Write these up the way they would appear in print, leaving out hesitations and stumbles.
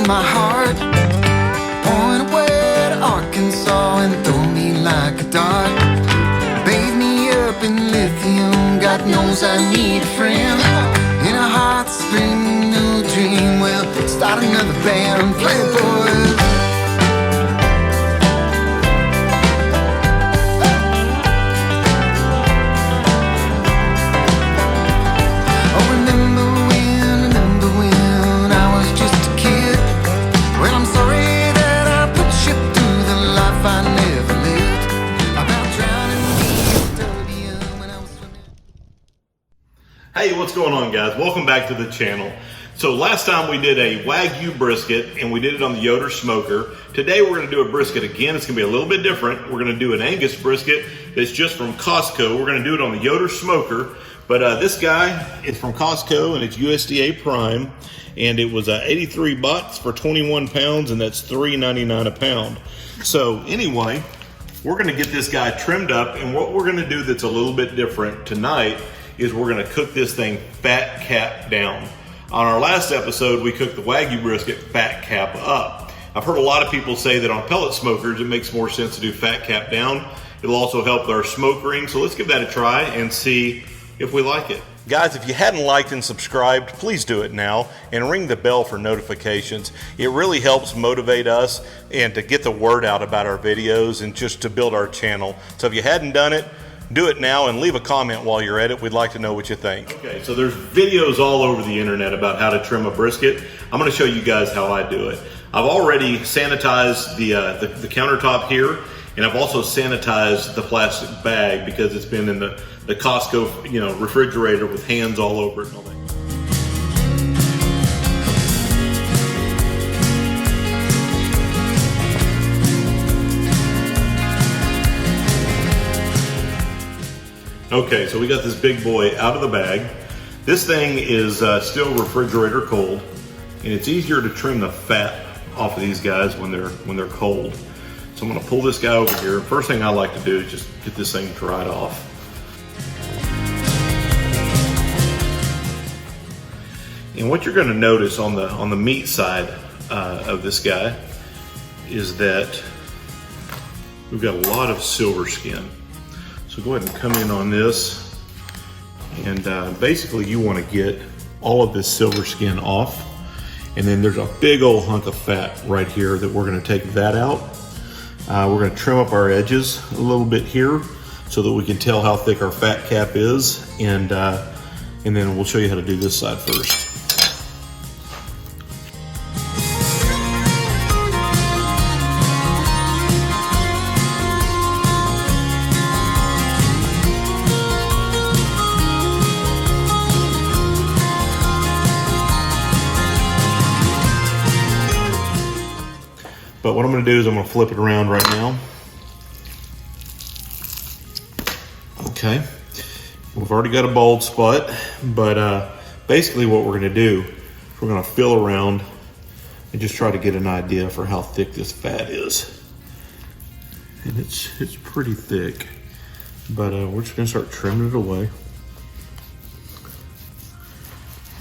my heart. Point away to Arkansas and throw me like a dart. Bathe me up in lithium, God knows I need a friend. In a hot spring, new dream, well, start another band, play it, boys. Hey, what's going on, guys? Welcome back to the channel. So last time we did a Wagyu brisket and we did it on the Yoder Smoker. Today we're going to do a brisket again. It's going to be a little bit different. We're going to do an Angus brisket that's just from Costco. We're going to do it on the Yoder Smoker. But this guy is from Costco and it's USDA Prime. And it was 83 bucks for 21 pounds and that's $3.99 a pound. So anyway, we're going to get this guy trimmed up. And what we're going to do that's a little bit different tonight is we're gonna cook this thing fat cap down. On our last episode, we cooked the Wagyu brisket fat cap up. I've heard a lot of people say that on pellet smokers, it makes more sense to do fat cap down. It'll also help our smoke ring. So let's give that a try and see if we like it. Guys, if you hadn't liked and subscribed, please do it now and ring the bell for notifications. It really helps motivate us and to get the word out about our videos and just to build our channel. So if you hadn't done it, do it now and leave a comment while you're at it. We'd like to know what you think. Okay, so there's videos all over the internet about how to trim a brisket. I'm gonna show you guys how I do it. I've already sanitized the countertop here, and I've also sanitized the plastic bag because it's been in the Costco refrigerator with hands all over it and all that. Okay, so we got this big boy out of the bag. This thing is still refrigerator cold, and it's easier to trim the fat off of these guys when they're cold. So I'm gonna pull this guy over here. First thing I like to do is just get this thing dried off. And what you're gonna notice on the meat side of this guy is that we've got a lot of silver skin. So go ahead and come in on this, and basically you want to get all of this silver skin off, and then there's a big old hunk of fat right here that we're going to take that out. We're going to trim up our edges a little bit here so that we can tell how thick our fat cap is, and then we'll show you how to do this side first. But what I'm going to do is I'm going to flip it around right now. Okay, we've already got a bald spot, but basically what we're going to do is we're going to feel around and just try to get an idea for how thick this fat is. And it's pretty thick, but we're just going to start trimming it away.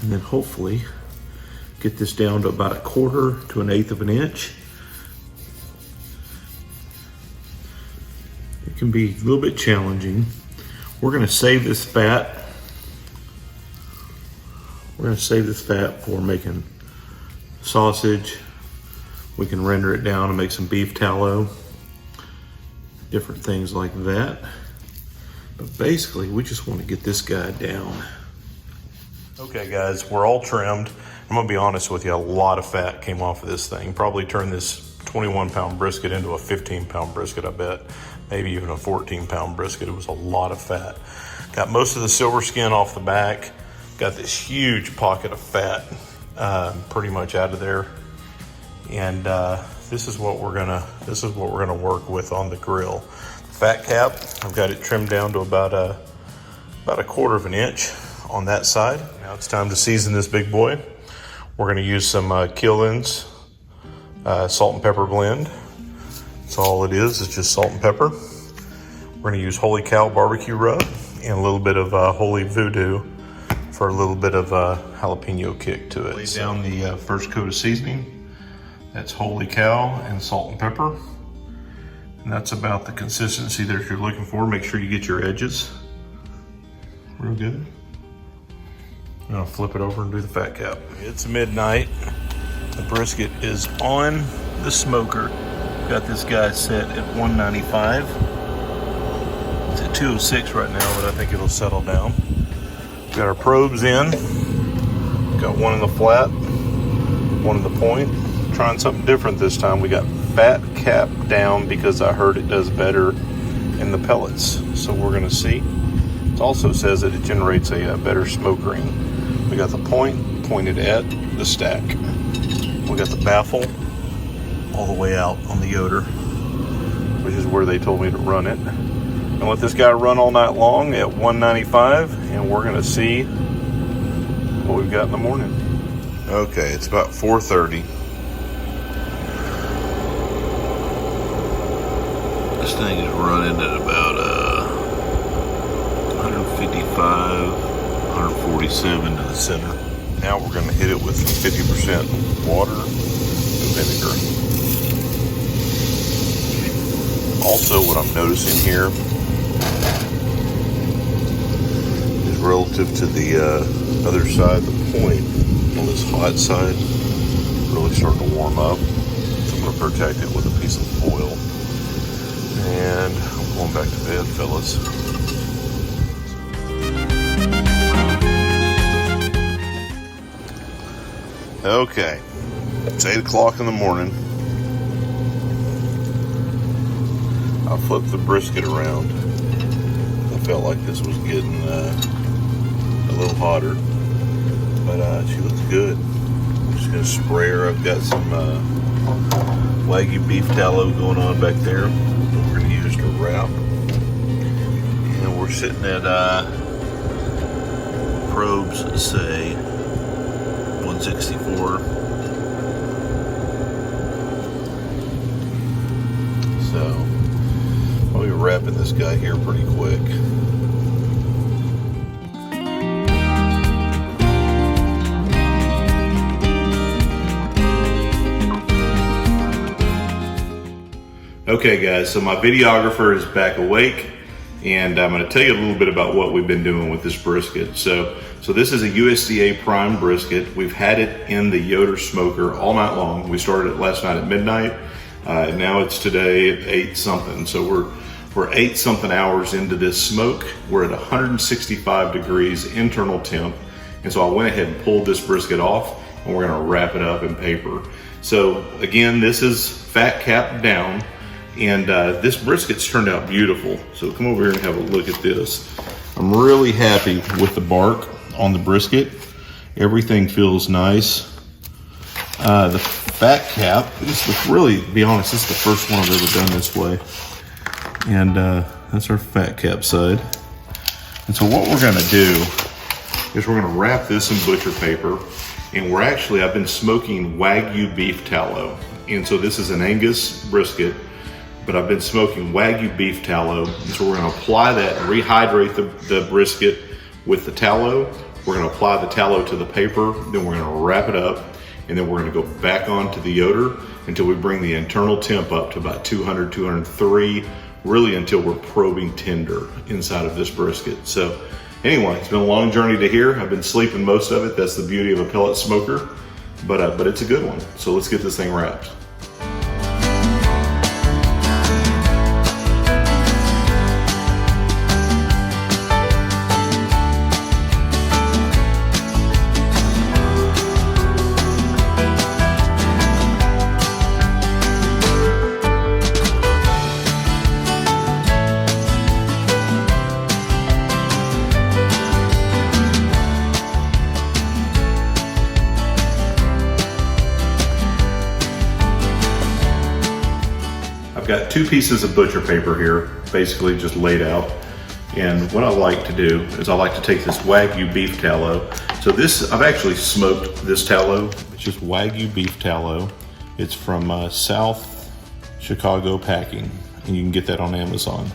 And then hopefully get this down to about 1/4 to 1/8 of an inch. It can be a little bit challenging. We're going to save this fat. We're going to save this fat for making sausage. We can render it down and make some beef tallow, different things like that. But basically, we just want to get this guy down. Okay, guys, we're all trimmed. I'm going to be honest with you, a lot of fat came off of this thing. Probably turned this 21-pound brisket into a 15-pound brisket, I bet. Maybe even a 14-pound brisket. It was a lot of fat. Got most of the silver skin off the back. Got this huge pocket of fat pretty much out of there. And this is what we're gonna work with on the grill. The fat cap, I've got it trimmed down to about 1/4 of an inch on that side. Now it's time to season this big boy. We're gonna use some Killin's salt and pepper blend. That's all it is just salt and pepper. We're gonna use Holy Cow barbecue rub and a little bit of Holy Voodoo for a little bit of jalapeno kick to it. Lay down the first coat of seasoning. That's holy cow and salt and pepper. And that's about the consistency that you're looking for. Make sure you get your edges real good. I'm gonna flip it over and do the fat cap. It's midnight. The brisket is on the smoker. Got this guy set at 195. It's at 206 right now, but I think it'll settle down. Got our probes in. Got one in the flat, one in the point. Trying something different this time. We got fat cap down because I heard it does better in the pellets. So we're gonna see. It also says that it generates a better smoke ring. We got the point pointed at the stack. We got the baffle all the way out on the Yoder, which is where they told me to run it. And let this guy run all night long at 195, and we're gonna see what we've got in the morning. Okay, it's about 4:30. This thing is running at about 155, 147 to the center. Now we're gonna hit it with 50% water and vinegar. Also, what I'm noticing here is relative to the other side, the point on this hot side really starting to warm up. So I'm gonna protect it with a piece of foil. And I'm going back to bed, fellas. Okay, it's 8 o'clock in the morning. I flipped the brisket around. I felt like this was getting a little hotter, but she looks good. I'm just gonna spray her. I've got some Wagyu beef tallow going on back there that we're gonna use to wrap. And we're sitting at probes say 164. So I'll be wrapping this guy here pretty quick. Okay guys, so my videographer is back awake, and I'm going to tell you a little bit about what we've been doing with this brisket. So this is a USDA Prime Brisket. We've had it in the Yoder Smoker all night long. We started it last night at midnight. Now it's today at 8 something. So we're 8 something hours into this smoke. We're at 165 degrees internal temp. And so I went ahead and pulled this brisket off, and we're going to wrap it up in paper. So again, this is fat cap down. And this brisket's turned out beautiful. So come over here and have a look at this. I'm really happy with the bark on the brisket. Everything feels nice. The fat cap, really, to be honest, this is the first one I've ever done this way. And that's our fat cap side. And so what we're gonna do is we're gonna wrap this in butcher paper. And I've been smoking Wagyu beef tallow. And so this is an Angus brisket, but I've been smoking Wagyu beef tallow. And so we're gonna apply that and rehydrate the brisket with the tallow. We're gonna apply the tallow to the paper, then we're gonna wrap it up, and then we're gonna go back onto the Yoder until we bring the internal temp up to about 200, 203, really until we're probing tender inside of this brisket. So anyway, it's been a long journey to here. I've been sleeping most of it. That's the beauty of a pellet smoker, but it's a good one. So let's get this thing wrapped. Got 2 pieces of butcher paper here, basically just laid out. And what I like to do is I like to take this Wagyu beef tallow. So I've actually smoked this tallow. It's just Wagyu beef tallow. It's from South Chicago Packing, and you can get that on Amazon.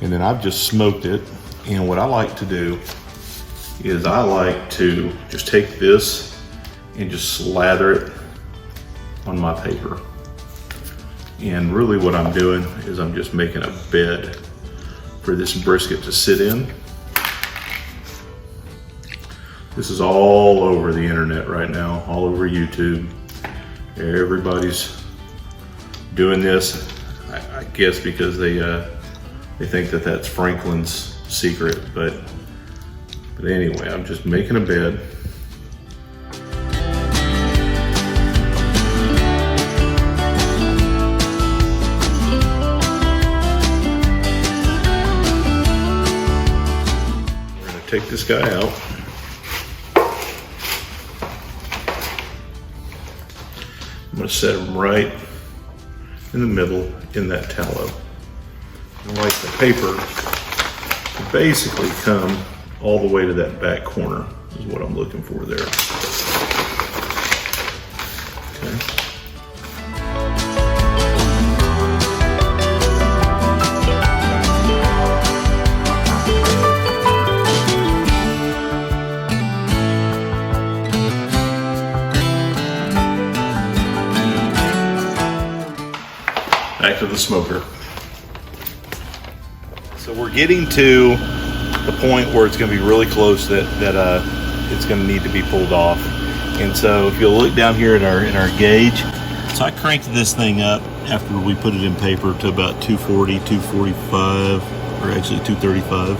And then I've just smoked it. And what I like to do is I like to just take this and just slather it on my paper. And really what I'm doing is I'm just making a bed for this brisket to sit in. This is all over the internet right now, all over YouTube. Everybody's doing this, I guess because they think that that's Franklin's secret, but anyway, I'm just making a bed. We're gonna take this guy out. I'm gonna set him right in the middle in that tallow. And like the paper to basically come all the way to that back corner is what I'm looking for there. Okay. Back to the smoker. So we're getting to the point where it's going to be really close that it's going to need to be pulled off. And so if you'll look down here at our gauge, so I cranked this thing up after we put it in paper to about 240, 245, or actually 235.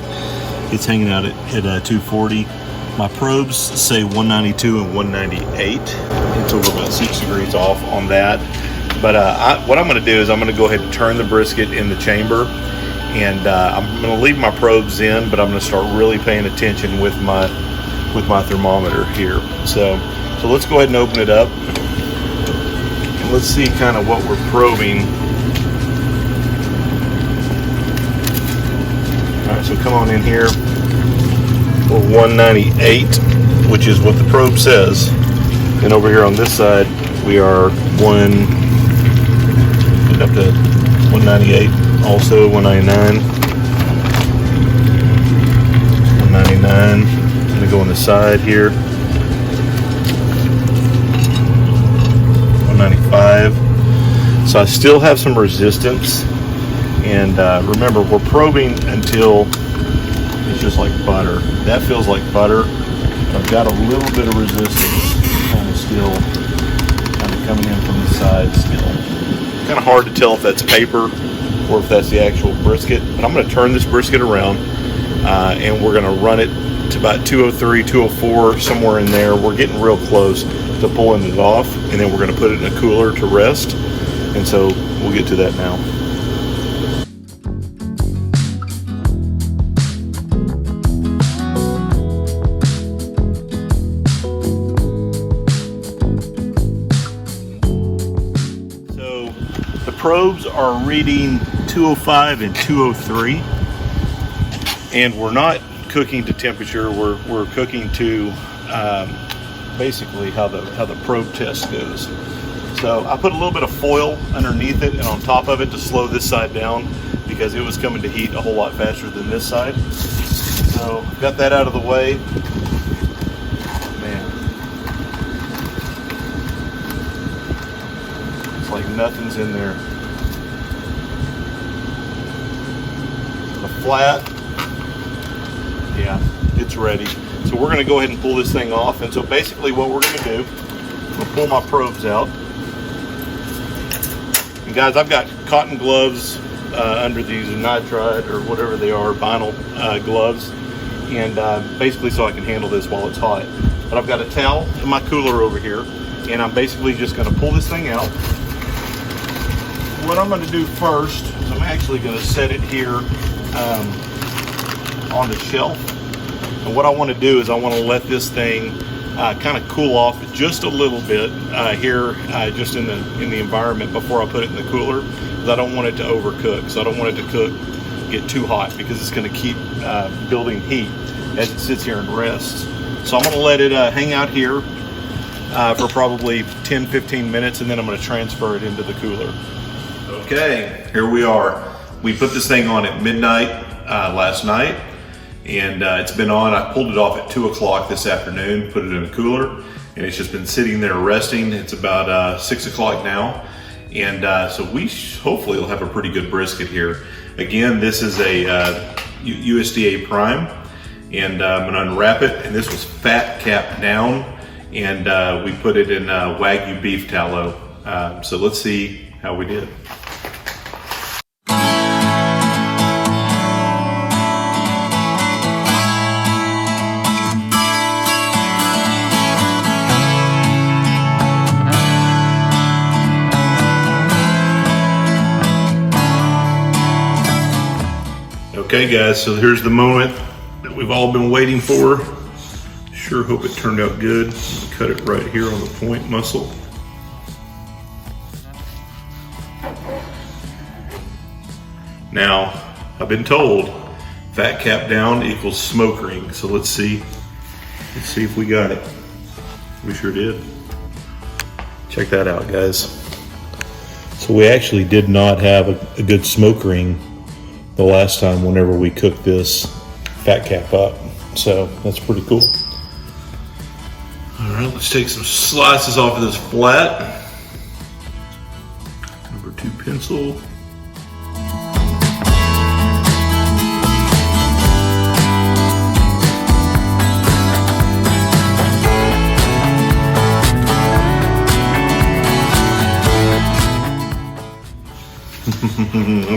It's hanging out at 240. My probes say 192 and 198, and so we're about 6 degrees off on that. But what I'm going to do is I'm going to go ahead and turn the brisket in the chamber, and I'm going to leave my probes in, but I'm going to start really paying attention with my thermometer here. So let's go ahead and open it up, and let's see kind of what we're probing. All right, so come on in here. We're 198, which is what the probe says, and over here on this side we are up to 198, also 199, 199. I'm gonna go on the side here, 195. So I still have some resistance, and remember, we're probing until it's just like butter. That feels like butter. I've got a little bit of resistance kind of still coming in from the side still. Kind of hard to tell if that's paper or if that's the actual brisket, but I'm going to turn this brisket around and we're going to run it to about 203, 204, somewhere in there. We're getting real close to pulling it off, and then we're going to put it in a cooler to rest, and so we'll get to that now. Probes are reading 205 and 203, and we're not cooking to temperature. We're cooking to basically how the probe test goes. So I put a little bit of foil underneath it and on top of it to slow this side down because it was coming to heat a whole lot faster than this side. So got that out of the way. Man, it's like nothing's in there. Flat, yeah, it's ready. So we're going to go ahead and pull this thing off. And so basically what we're going to do, I'm going to pull my probes out. And guys, I've got cotton gloves under these nitride or whatever they are, vinyl gloves, and basically so I can handle this while it's hot. But I've got a towel in my cooler over here, and I'm basically just going to pull this thing out. What I'm going to do first is I'm actually going to set it here on the shelf, and what I want to do is I want to let this thing kind of cool off just a little bit here, just in the environment before I put it in the cooler, because I don't want it to overcook. So I don't want it to get too hot, because it's going to keep building heat as it sits here and rests. So I'm going to let it hang out here for probably 10-15 minutes, and then I'm going to transfer it into the cooler. Okay, here we are. We put this thing on at midnight last night, and it's been on. I pulled it off at 2 o'clock this afternoon, put it in a cooler, and it's just been sitting there resting. It's about 6 o'clock now, and so we hopefully will have a pretty good brisket here. Again, this is a USDA Prime, and I'm gonna unwrap it, and this was fat capped down, and we put it in Wagyu beef tallow. So let's see how we did. Okay guys, so here's the moment that we've all been waiting for. Sure hope it turned out good. Cut it right here on the point muscle. Now, I've been told fat cap down equals smokering, so let's see if we got it. We sure did. Check that out, guys. So we actually did not have a good smokering the last time whenever we cooked this fat cap up. So that's pretty cool. All right, let's take some slices off of this flat. Number 2 pencil.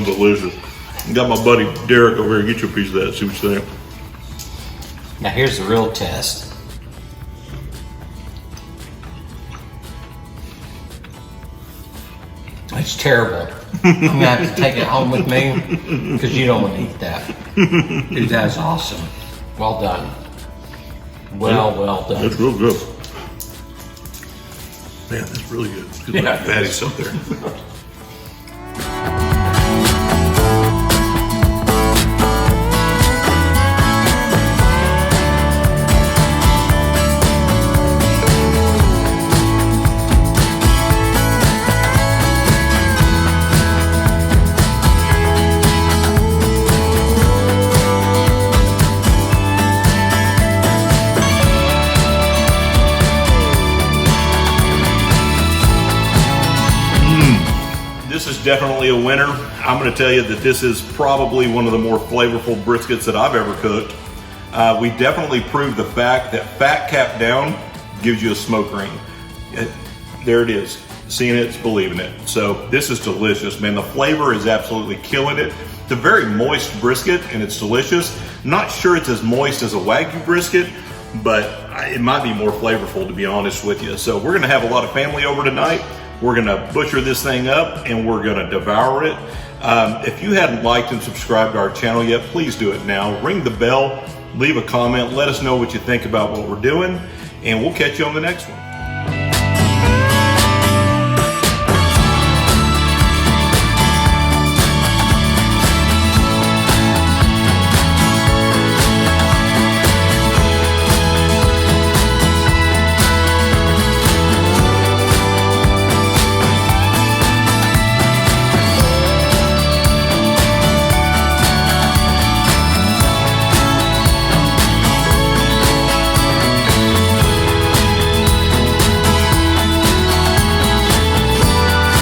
Delicious. Got my buddy Derek over here. Get you a piece of that. See what you think. Now here's the real test. It's terrible. I'm gonna have to take it home with me because you don't want to eat that. Dude, that's awesome. Well done. Well done. That's real good. Man, that's really good. Good Yeah. fatty stuff there. This is definitely a winner. I'm going to tell you that this is probably one of the more flavorful briskets that I've ever cooked. We definitely proved the fact that fat cap down gives you a smoke ring. There it is. Seeing it's believing it. So this is delicious, man. The flavor is absolutely killing it. It's a very moist brisket and it's delicious. Not sure it's as moist as a Wagyu brisket, but it might be more flavorful, to be honest with you. So we're going to have a lot of family over tonight. We're gonna butcher this thing up and we're gonna devour it. If you hadn't liked and subscribed to our channel yet, please do it now. Ring the bell, leave a comment, let us know what you think about what we're doing, and we'll catch you on the next one.